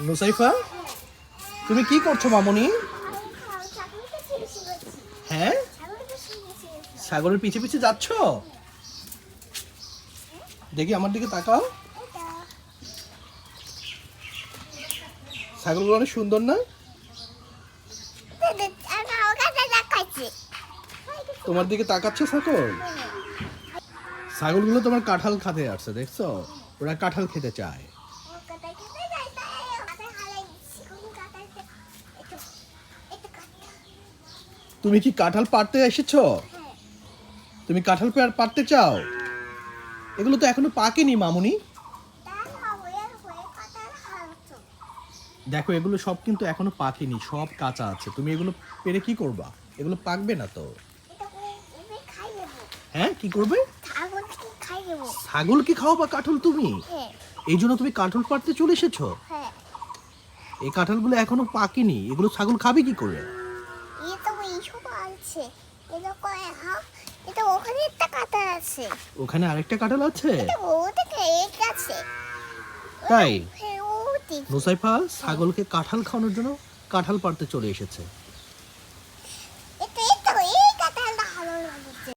নুসাইফা, তুমি কি করছো মামুনি? হ্যাঁ, ছাগলের পিছে পিছে যাচ্ছ? দেখি আমার দিকে তাকাও। ছাগলগুলো অনেক সুন্দর না? তোমার দিকে তাকাচ্ছে ছাগল? ছাগলগুলো তোমার কাঁঠাল খেতে আসছে, দেখছো? ওরা কাঁঠাল খেতে চায়। তুমি কি কাঁঠাল পাড়তে এসেছো? তুমি কাঁঠাল পাড়তে চাও? এগুলো তো এখনো পাকেনি মামুনি। দেখো, এগুলো সব কিন্তু এখনো পাকেনি, সব কাঁচা আছে। তুমি এগুলো পেরে কি করবা? এগুলো পাকবে না তো। হ্যাঁ, কি করবে? ছাগল কি খাওয়াবা কাঁঠাল তুমি? এই জন্য তুমি কাঁঠাল পাড়তে চলে এসেছো? এই কাঁঠালগুলো এখনো পাকেনি, এগুলো ছাগল খাবে কি করে? ওখানে আরেকটা কাঁঠাল আছে? তাই? নুসাইফা ছাগলকে কাঁঠাল খাওয়ানোর জন্য কাঁঠাল পাড়তে চলে এসেছে।